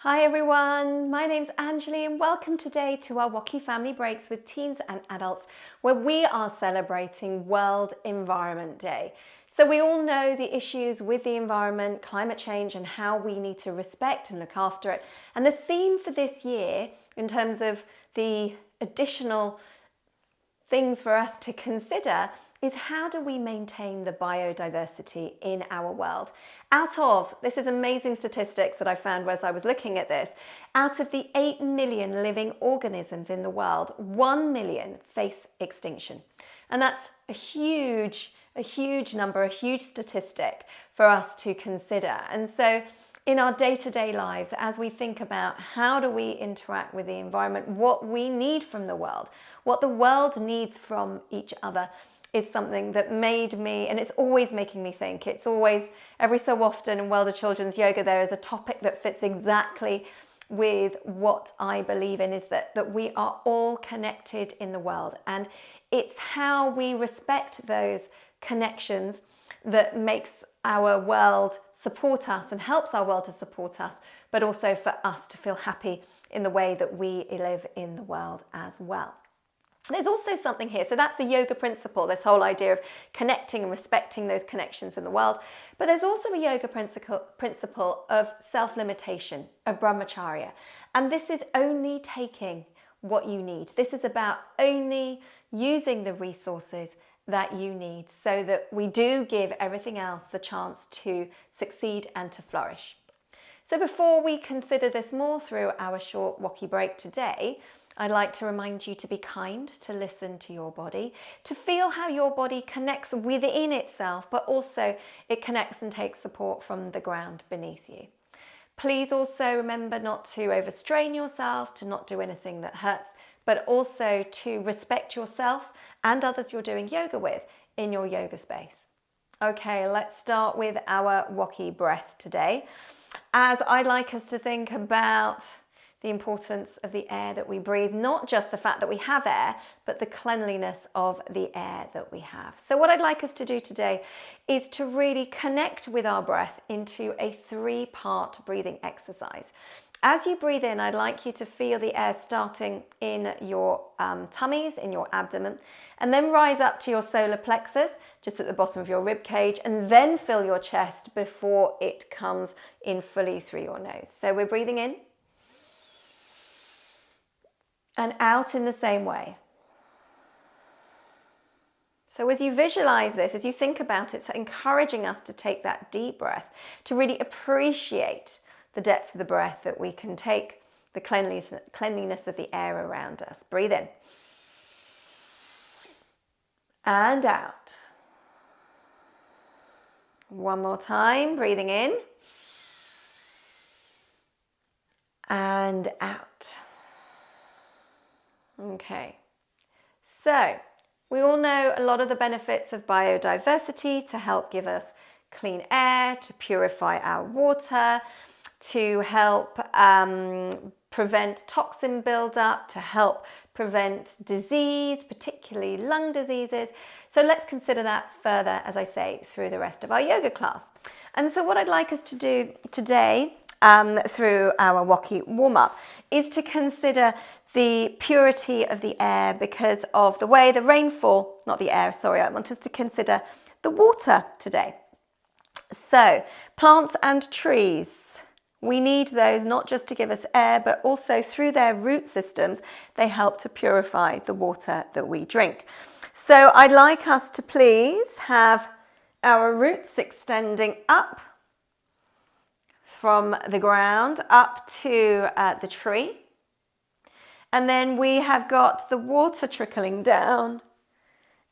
Hi everyone, my name's Anjali and welcome today to our WOCY Family Breaks with teens and adults where we are celebrating World Environment Day. So we all know the issues with the environment, climate change and how we need to respect and look after it. And the theme for this year in terms of the additional things for us to consider is how do we maintain the biodiversity in our world? This is amazing statistics that I found as I was looking at this, out of the 8 million living organisms in the world, 1 million face extinction. And that's a huge number, a huge statistic for us to consider. And so in our day-to-day lives, as we think about how do we interact with the environment, what we need from the world, what the world needs from each other, is something that made me, and it's always making me think. It's always, every so often in World of Children's Yoga, there is a topic that fits exactly with what I believe in, is that we are all connected in the world. And it's how we respect those connections that makes our world support us and helps our world to support us, but also for us to feel happy in the way that we live in the world as well. There's also something here, so that's a yoga principle, this whole idea of connecting and respecting those connections in the world. But there's also a yoga principle of self-limitation, of brahmacharya. And this is only taking what you need. This is about only using the resources that you need so that we do give everything else the chance to succeed and to flourish. So before we consider this more through our short WOCY break today, I'd like to remind you to be kind, to listen to your body, to feel how your body connects within itself, but also it connects and takes support from the ground beneath you. Please also remember not to overstrain yourself, to not do anything that hurts, but also to respect yourself and others you're doing yoga with in your yoga space. Okay, let's start with our WOCY breath today, as I'd like us to think about the importance of the air that we breathe, not just the fact that we have air, but the cleanliness of the air that we have. So what I'd like us to do today is to really connect with our breath into a 3-part breathing exercise. As you breathe in, I'd like you to feel the air starting in your tummies, in your abdomen, and then rise up to your solar plexus, just at the bottom of your rib cage, and then fill your chest before it comes in fully through your nose. So we're breathing in and out in the same way. So as you visualize this, as you think about it, it's encouraging us to take that deep breath, to really appreciate the depth of the breath that we can take, the cleanliness of the air around us. Breathe in. And out. One more time, breathing in. And out. Okay, so we all know a lot of the benefits of biodiversity to help give us clean air, to purify our water, to help prevent toxin buildup, to help prevent disease, particularly lung diseases. So let's consider that further, as I say, through the rest of our yoga class. And so what I'd like us to do today through our WOCY warm-up is to consider the purity of the air because of the way the rainfall, not the air, sorry, I want us to consider the water today. So plants and trees, we need those not just to give us air, but also through their root systems, they help to purify the water that we drink. So I'd like us to please have our roots extending up from the ground up to the tree. And then we have got the water trickling down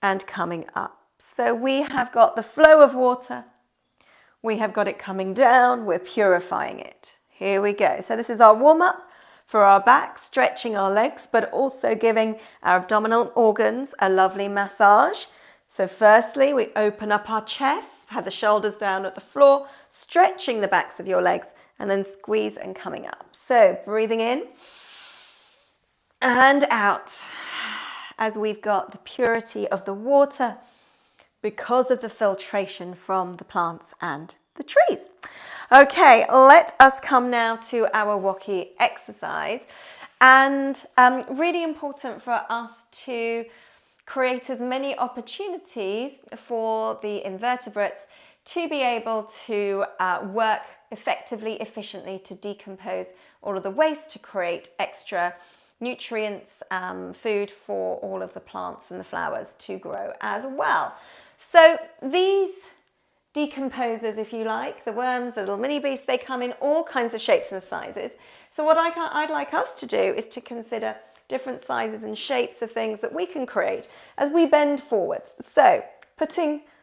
and coming up. So we have got the flow of water. We have got it coming down. We're purifying it. Here we go. So this is our warm-up for our back, stretching our legs, but also giving our abdominal organs a lovely massage. So firstly, we open up our chest, have the shoulders down at the floor, stretching the backs of your legs, and then squeeze and coming up. So breathing in and out as we've got the purity of the water because of the filtration from the plants and the trees. Okay, let us come now to our WOCY exercise. And really important for us to create as many opportunities for the invertebrates to be able to work effectively, efficiently to decompose all of the waste to create extra nutrients, food for all of the plants and the flowers to grow as well. So these decomposers, if you like, the worms, the little mini beasts, they come in all kinds of shapes and sizes. So what I'd like us to do is to consider different sizes and shapes of things that we can create as we bend forwards. So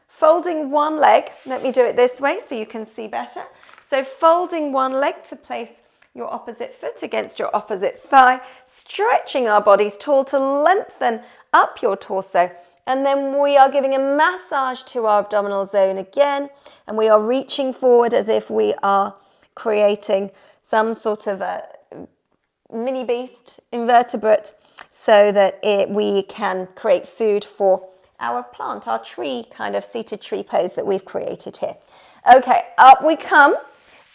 folding one leg, let me do it this way so you can see better. So folding one leg to place your opposite foot against your opposite thigh, stretching our bodies tall to lengthen up your torso. And then we are giving a massage to our abdominal zone again, and we are reaching forward as if we are creating some sort of a mini beast, invertebrate, so that we can create food for our plant, our tree, kind of seated tree pose that we've created here. Okay, up we come,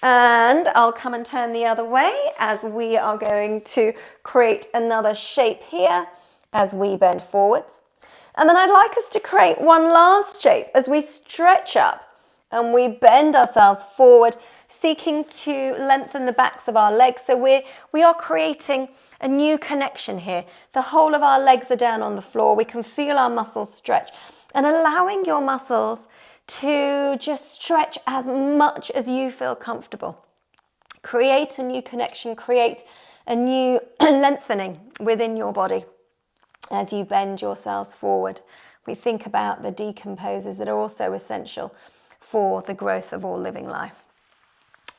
and I'll come and turn the other way as we are going to create another shape here as we bend forwards. And then I'd like us to create one last shape as we stretch up and we bend ourselves forward, seeking to lengthen the backs of our legs. So we are creating a new connection here. The whole of our legs are down on the floor. We can feel our muscles stretch, and allowing your muscles to just stretch as much as you feel comfortable. Create a new connection, create a new lengthening within your body. As you bend yourselves forward, we think about the decomposers that are also essential for the growth of all living life.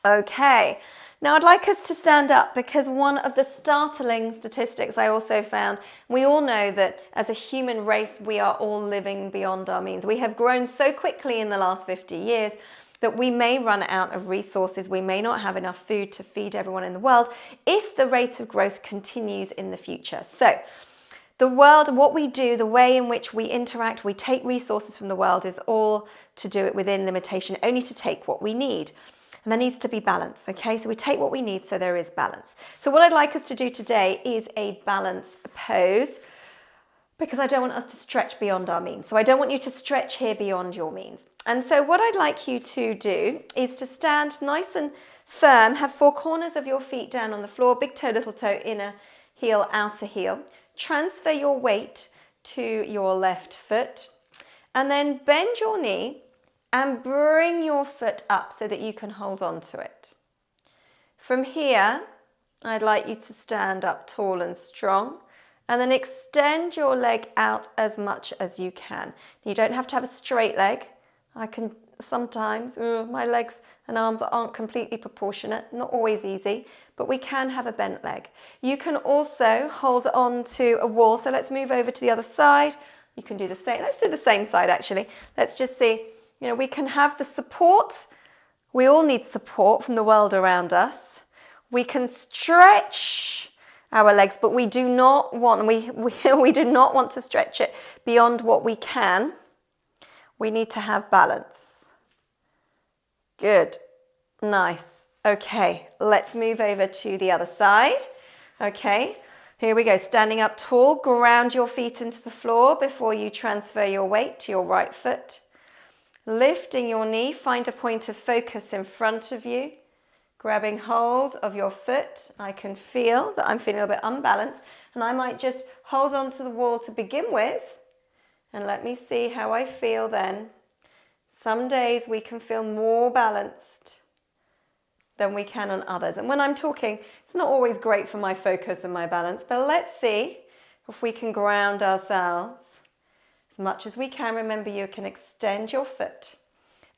Okay, now I'd like us to stand up, because one of the startling statistics I also found, we all know that as a human race, we are all living beyond our means. We have grown so quickly in the last 50 years that we may run out of resources. We may not have enough food to feed everyone in the world if the rate of growth continues in the future. So the world, what we do, the way in which we interact, we take resources from the world, is all to do it within limitation, only to take what we need. And there needs to be balance, okay? So we take what we need, so there is balance. So what I'd like us to do today is a balance pose, because I don't want us to stretch beyond our means. So I don't want you to stretch here beyond your means. And so what I'd like you to do is to stand nice and firm, have four corners of your feet down on the floor, big toe, little toe, inner heel, outer heel. Transfer your weight to your left foot, and then bend your knee and bring your foot up so that you can hold on to it. From here, I'd like you to stand up tall and strong, and then extend your leg out as much as you can. You don't have to have a straight leg. I can sometimes, my legs and arms aren't completely proportionate, not always easy, but we can have a bent leg. You can also hold on to a wall. So let's move over to the other side. You can do the same. Let's do the same side actually. Let's just see, we can have the support. We all need support from the world around us. We can stretch our legs, but we do not want, we do not want to stretch it beyond what we can. We need to have balance. Good. Nice. Okay, let's move over to the other side. Okay, here we go. Standing up tall, ground your feet into the floor before you transfer your weight to your right foot. Lifting your knee, find a point of focus in front of you. Grabbing hold of your foot. I can feel that I'm feeling a bit unbalanced, and I might just hold on to the wall to begin with, and let me see how I feel then. Some days we can feel more balanced than we can on others. And when I'm talking, it's not always great for my focus and my balance, but let's see if we can ground ourselves as much as we can. Remember, you can extend your foot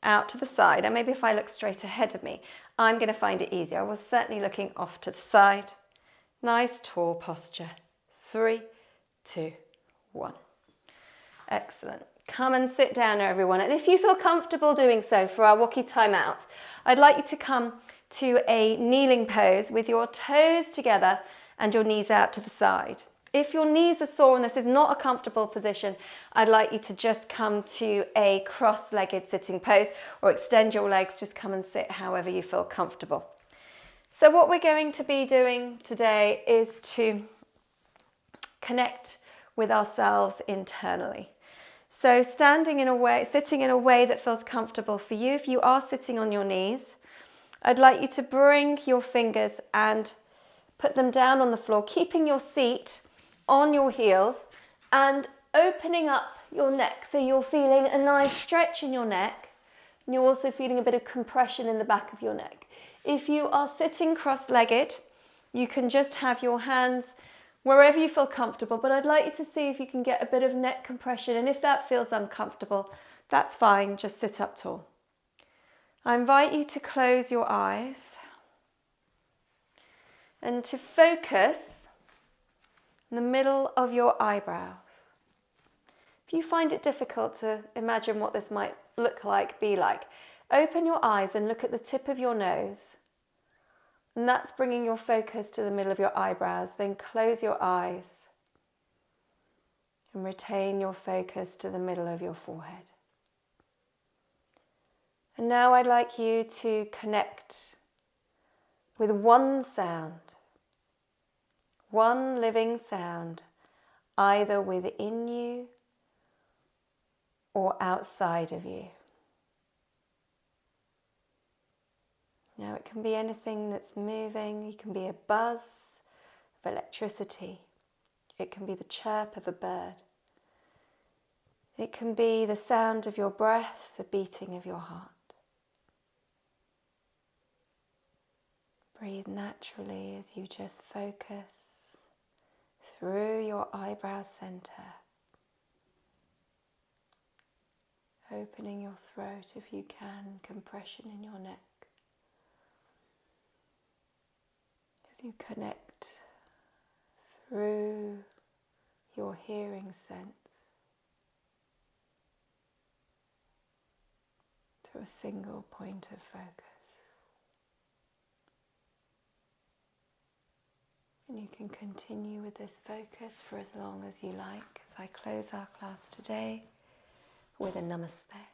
out to the side. And maybe if I look straight ahead of me, I'm going to find it easier. I was certainly looking off to the side. Nice tall posture. 3, 2, 1. Excellent. Come and sit down, everyone. And if you feel comfortable doing so for our WOCY timeout, I'd like you to come to a kneeling pose with your toes together and your knees out to the side. If your knees are sore and this is not a comfortable position, I'd like you to just come to a cross-legged sitting pose, or extend your legs, just come and sit however you feel comfortable. So what we're going to be doing today is to connect with ourselves internally. So sitting in a way that feels comfortable for you. If you are sitting on your knees, I'd like you to bring your fingers and put them down on the floor, keeping your seat on your heels and opening up your neck. So you're feeling a nice stretch in your neck, and you're also feeling a bit of compression in the back of your neck. If you are sitting cross-legged, you can just have your hands wherever you feel comfortable, but I'd like you to see if you can get a bit of neck compression, and if that feels uncomfortable, that's fine, just sit up tall. I invite you to close your eyes and to focus in the middle of your eyebrows. If you find it difficult to imagine what this might look like, be like, open your eyes and look at the tip of your nose. And that's bringing your focus to the middle of your eyebrows. Then close your eyes and retain your focus to the middle of your forehead. And now I'd like you to connect with one sound, one living sound, either within you or outside of you. Now it can be anything that's moving. It can be a buzz of electricity. It can be the chirp of a bird. It can be the sound of your breath, the beating of your heart. Breathe naturally as you just focus through your eyebrow center. Opening your throat if you can, compression in your neck. As you connect through your hearing sense to a single point of focus. And you can continue with this focus for as long as you like, as I close our class today with a Namaste.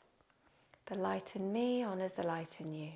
The light in me honors the light in you.